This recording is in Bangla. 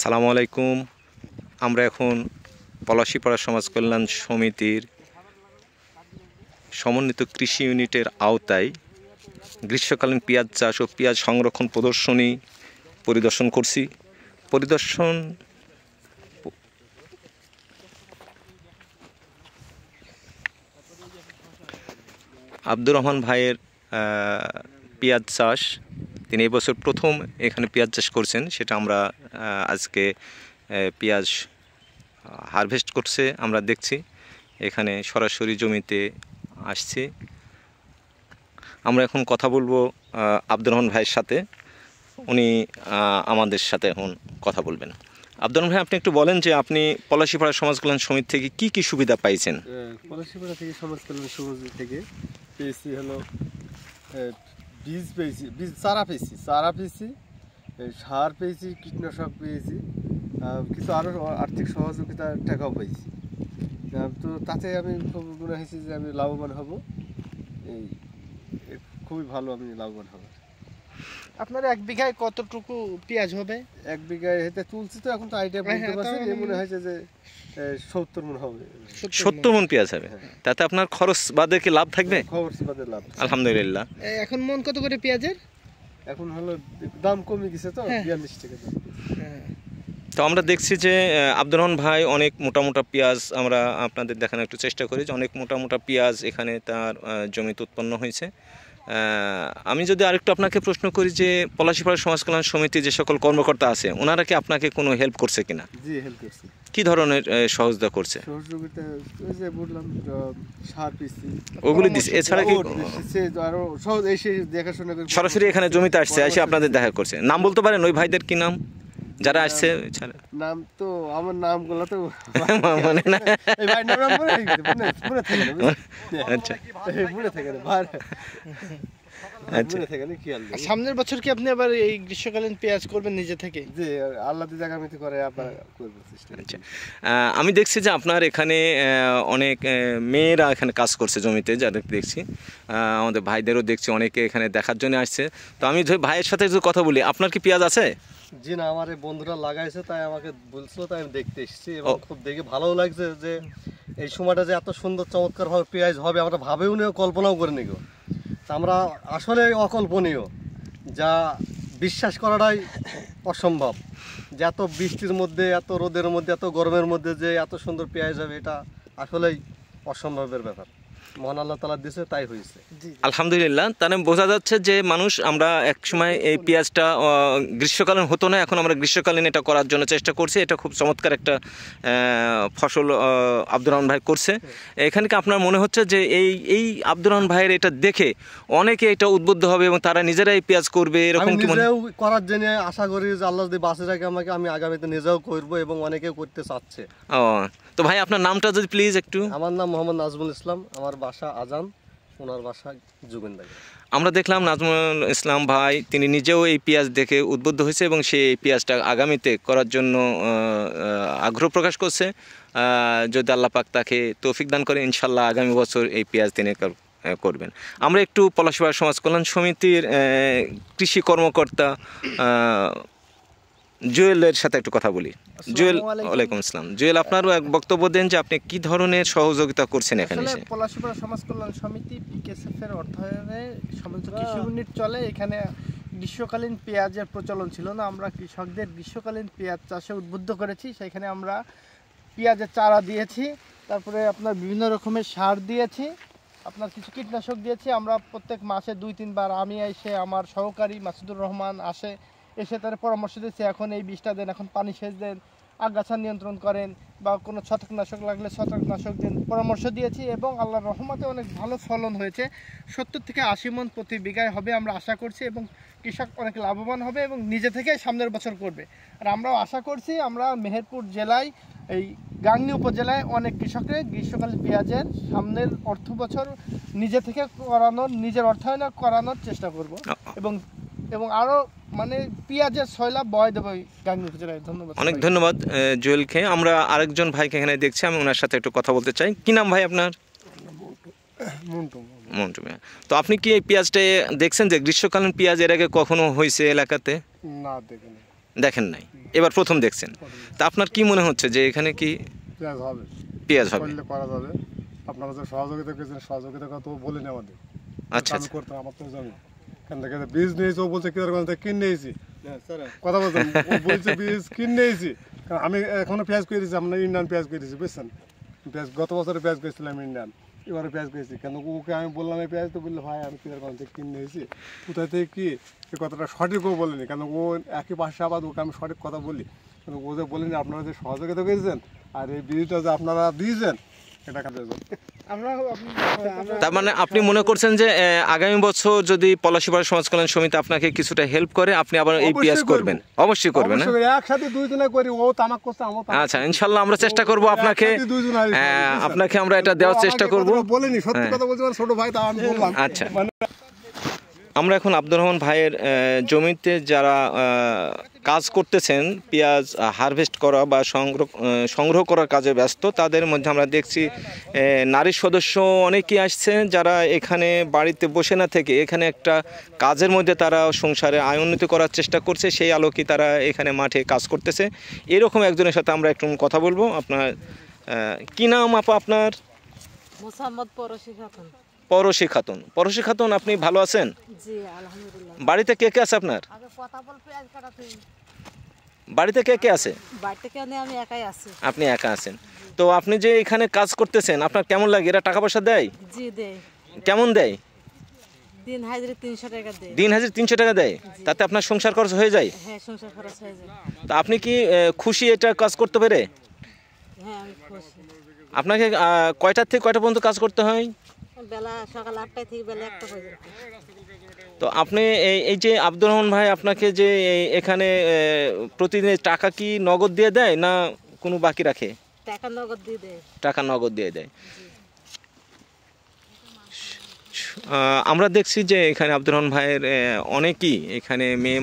আসসালামু আলাইকুম। আমরা এখন পলাশীপাড়া সমাজ কল্যাণ সমিতির সমন্বিত কৃষি ইউনিটের আওতায় গ্রীষ্মকালীন পেঁয়াজ চাষ ও পেঁয়াজ সংরক্ষণ প্রদর্শনী পরিদর্শন করছি। পরিদর্শন আব্দুর রহমান ভাইয়ের পেঁয়াজ চাষ, তিনি এবছর প্রথম এখানে পেঁয়াজ চাষ করছেন, সেটা আমরা আজকে পেঁয়াজ হারভেস্ট করছে আমরা দেখছি। এখানে সরাসরি জমিতে আসছি। আমরা এখন কথা বলবো আব্দুর রহমান ভাইয়ের সাথে, উনি আমাদের সাথে এখন কথা বলবেন। আব্দুর রহমান ভাই, আপনি একটু বলেন যে আপনি পলাশীপাড়া সমাজ কল্যাণ সমিতি থেকে কি কি সুবিধা পাইছেন? পলাশীপাড়া থেকে সমাজ কল্যাণ সমিতি থেকে পেয়েছি হলো বীজ পেয়েছি, চারা পেয়েছি, সার পেয়েছি, কীটনাশক পেয়েছি, কিছু আরও আর্থিক সহযোগিতা টাকাও পেয়েছি। তো তাতে আমি খুব মনে হয়েছে যে আমি লাভবান হব, এই খুবই ভালো আমি লাভবান হব। আপনার এক বিঘায় কতটুকু পেঁয়াজ হবে? এক বিঘায় হেঁটে তুলছি তো এখন তো আইডিয়া বলতে পারছি, মনে হয়েছে যে 70 মণ হবে। 70 মণ পেঁয়াজ হবে, তাতে আপনার খরচ বাদে কি লাভ থাকবে? খরচ বাদে লাভ, আলহামদুলিল্লাহ। এখন মন কত করে পেঁয়াজের? এখন হলো দাম কমে গেছে তো 42 টাকা দাম। তো আমরা দেখছি যে আব্দুর রহমান ভাই অনেক মোটা মোটা পেঁয়াজ, আমরা আপনাদের দেখানোর একটু চেষ্টা করি যে অনেক মোটা মোটা পেঁয়াজ এখানে তার জমিতে উৎপন্ন হয়েছে। আমি যদি আরেকটু আপনাকে প্রশ্ন করি যে পলাশীপাড়া সমাজ কল্যাণ সমিতি যে সকল কর্মকর্তা আছে, ওনারা কি আপনাকে কোনো হেল্প করছে কিনা? জি, হেল্প করছে। কি ধরনের সহযোগিতা করছে? সহযোগিতা ওই যে বললাম, সার পিসি ওগুলি দিচ্ছে, এছাড়া কি আরো সহজ এসে দেখাশোনা করে সরাসরি এখানে জমিতে আসছে, এসে আপনাদের দেখা করছে? নাম বলতে পারেন ওই ভাইদের কি নাম যারা আসছে? নাম তো আমার নামগুলো তো মনে না। আচ্ছা, সামনের বছর কি আপনি আবার এই গ্রীষ্মকালীন পেঁয়াজ করবেন নিজে থেকে? যে আল্লাহ আগামীতে করে আপনারা করবেন। আচ্ছা, আমি দেখছি যে আপনার এখানে অনেক মেয়েরা এখানে কাজ করছে জমিতে, যাদের দেখছি আমাদের ভাইদেরও দেখছি অনেকে এখানে দেখার জন্য আসছে। তো আমি ভাইয়ের সাথে যদি কথা বলি, আপনার কি পেঁয়াজ আছে? জি না, আমার এই বন্ধুরা লাগাইছে, তাই আমাকে বলছিল, তাই আমি দেখতে এসেছি এবং খুব দেখে ভালোও লাগছে যে এই সময়টা যে এত সুন্দর চমৎকার ভাবে পেঁয়াজ হবে আমরা ভাবেও নিও, কল্পনাও করে নিও। তা আমরা আসলে অকল্পনীয়, যা বিশ্বাস করাটাই অসম্ভব, যে এত বৃষ্টির মধ্যে, এত রোদের মধ্যে, এত গরমের মধ্যে যে এত সুন্দর পেঁয়াজ হবে, এটা আসলেই অসম্ভবের ব্যাপার। মহান আল্লাহ তাআলা দিয়েছে, তাই হয়েছে। আলহামদুলিল্লাহ। তাহলে বোঝা যাচ্ছে যে মানুষ, আমরা এক সময় এই পেঁয়াজটা গ্রীষ্মকালীন হতো না, এখন আমরা গ্রীষ্মকালীন এটা করার জন্য চেষ্টা করছি। এটা খুব চমৎকার একটা ফসল আব্দুর রহমান ভাই করছে। এখানে কি আপনার মনে হচ্ছে যে এই আব্দুর রহমান ভাইয়ের এটা দেখে অনেকে এটা উদ্বুদ্ধ হবে এবং তারা নিজেরাই পেঁয়াজ করবে, এরকম কি মনে? করার জন্য আশা করি যে আল্লাহ যদি বাঁচে রাখে আমাকে, আমি আগামীতে নিজেও করবো এবং অনেকেও করতে চাচ্ছে। তো ভাই, আপনার নামটা যদি প্লিজ একটু। আমার নাম মোহাম্মদ নাজমুল ইসলাম, আমার বাসা আজান, ওনার বাসা জুগেন্দাগি। আমরা দেখলাম নাজমুল ইসলাম ভাই, তিনি নিজেও এই পেঁয়াজ দেখে উদ্বুদ্ধ হয়েছে এবং সে এই পেঁয়াজটা আগামীতে করার জন্য আগ্রহ প্রকাশ করছে। যদি আল্লাহ পাক তাকে তৌফিক দান করে, ইনশাল্লাহ আগামী বছর এই পেঁয়াজ তিনি করবেন। আমরা একটু পলাশীপাড়া সমাজ কল্যাণ সমিতির কৃষি কর্মকর্তা জুয়েলের সাথে একটু কথা বলি। জুয়েল, ওয়ালাইকুম আসসালাম। জুয়েল, আপনারও এক বক্তব্য দেন যে আপনি কি ধরনের সহযোগিতা করছেন এখানে এসে? পলাশীপাড়া সমাজ কল্যাণ সমিতি পিকেএসএফ এর অর্থায়নে সমস্ত কৃষি ইউনিট চলে। এখানে গ্রীষ্মকালীন পেঁয়াজের প্রচলন ছিল না, আমরা কৃষকদের গ্রীষ্মকালীন পেঁয়াজ চাষে উদ্বুদ্ধ করেছি। সেখানে আমরা পেঁয়াজের চারা দিয়েছি, তারপরে আপনার বিভিন্ন রকমের সার দিয়েছি, আপনার কিছু কীটনাশক দিয়েছি। আমরা প্রত্যেক মাসে 2-3 বার আমি এসে, আমার সহকারী মাসুদুর রহমান এসে তার পরামর্শ দিচ্ছে, এখন এই বীজটা দেন, এখন পানি সেচ দেন, আগাছা নিয়ন্ত্রণ করেন, বা কোনো ছত্রাকনাশক লাগলে ছত্রাকনাশক দেন, পরামর্শ দিয়েছি। এবং আল্লাহর রহমতে অনেক ভালো ফলন হয়েছে, 70 থেকে 80 মণ প্রতি বিঘায় হবে আমরা আশা করছি, এবং কৃষক অনেক লাভবান হবে এবং নিজে থেকে সামনের বছর করবে। আর আমরাও আশা করছি, আমরা মেহেরপুর জেলায়, এই গাংনী উপজেলায় অনেক কৃষকের গ্রীষ্মকালীন পেঁয়াজের সামনের অর্থ বছর নিজে থেকে করানোর, নিজের অর্থায়নে করানোর চেষ্টা করব এবং আরও মানে পেঁয়াজের 6 লাখ বয় দেবো গাংনী উপজেলায়। ধন্যবাদ, অনেক ধন্যবাদ জুয়েলকে। আমরা আরেকজন ভাইকে এখানে দেখছি, আমি ওনার সাথে একটু কথা বলতে চাই। কি নাম ভাই আপনার? মন্টু মিয়া। তো আপনি কি এই পেঁয়াজটা দেখছেন যে গ্রীষ্মকালীন পেঁয়াজ এর আগে কখনো হয়েছে এলাকাতে? না, দেখিনি। দেখেন নাই, এবার প্রথম দেখছেন। তা আপনার কি মনে হচ্ছে যে এখানে কি পেঁয়াজ হবে, পেঁয়াজ হবে? করলে করা যাবে। আপনারা যে সহযোগিতা করেছেন, সহযোগিতা কথা তো বলেনি আমাদের। আচ্ছা আমি করতাম, আমার তো জমি এখান থেকে বীজ নিয়েছি, ও বলছে কিনার থেকে কিনে নিয়েছি, কথা বলছেন, ও বলছে বীজ কিনে নিয়েছি। কারণ আমি এখনো পেঁয়াজ করে দিয়েছি, আমরা ইন্ডিয়ান পেঁয়াজ করে দিয়েছি, বুঝছেন। পেঁয়াজ গত বছরে পেঁয়াজ করেছিলাম ইন্ডিয়ান, এবারে পেঁয়াজ করেছি। কেন ওকে আমি বললাম এই পেঁয়াজ, তো বললো ভাই আমি কিনার থেকে কিনে নিয়েছি। কোথায় থেকে কি এই কথাটা সঠিকও বলেনি, কেন ও একই পাশে আবার ওকে আমি সঠিক কথা বলি। কিন্তু ও যে বলেনি আপনারা যে সহযোগিতা করেছেন আর এই বীজটা যে আপনারা দিয়েছেন, এটা কাজে তার মানে আপনি মনে করছেন যে আগামী বছর যদি পলাশীপাড়া সমাজ কল্যাণ সমিতি আপনাকে কিছুটা হেল্প করে, আপনি আবার এই পেঁয়াজ করবেন? অবশ্যই করবেন। একসাথে দুইজনে করি, ও তামাক করছে, আমার আচ্ছা, ইনশাল্লাহ আমরা চেষ্টা করব আপনাকে, আপনাকে আমরা এটা দেওয়ার চেষ্টা করব। বলেনি, সত্যি কথা বলছি, ছোট ভাই, তা আমি বললাম। আচ্ছা, আমরা এখন আব্দুর রহমান ভাইয়ের জমিতে যারা কাজ করতেছেন, পেঁয়াজ হারভেস্ট করা বা সংগ্রহ করার কাজে ব্যস্ত, তাদের মধ্যে আমরা দেখছি নারী সদস্য অনেকেই আসছে, যারা এখানে বাড়িতে বসে না থেকে এখানে একটা কাজের মধ্যে তারা সংসারে আয় উন্নতি করার চেষ্টা করছে, সেই আলোকে তারা এখানে মাঠে কাজ করতেছে। এরকম একজনের সাথে আমরা একটু কথা বলবো। আপনার কি নাম আপা আপনার? মোসাম্মদ পরশী খাতুন। পরশী খাতুন। পরশী খাতুন, আপনি ভালো আছেন? জি আলহামদুলিল্লাহ। বাড়িতে কে কে আছে আপনার? আগে কথা বল, পেঁয়াজ কাটাতে। বাড়িতে কে কে আছে? বাড়িতে কেউ নেই, আমি একাই আছি। আপনি একা আছেন। তো আপনি যে এখানে কাজ করতেছেন, আপনার কেমন লাগে? এরা টাকা পয়সা দেয়? জি দেয়। কেমন দেয়? দিন হাজিরে 300 টাকা দেয়। দিন হাজির 300 টাকা দেয়? তাতে আপনার সংসার খরচ হয়ে যায়? হ্যাঁ, সংসার খরচ হয়ে যায়। তা আপনি কি খুশি এটা কাজ করতে পেরে? হ্যাঁ, আমি খুশি। আপনাকে কয়টার থেকে কয়টা পর্যন্ত কাজ করতে হয়? বেলা সকাল 8টা থেকে বেলা 1টা পর্যন্ত। তো আপনি এই যে আব্দুর রহমান ভাই আপনাকে যে এখানে প্রতিদিন টাকা কি নগদ দিয়ে দেয় না কোনো বাকি রাখে? টাকা নগদ দিয়ে দেয়। টাকা নগদ দিয়ে দেয়। আমরা দেখছি যে এখানে আব্দুর রহমান ভাইয়ের অনেকেই এখানে মেয়ে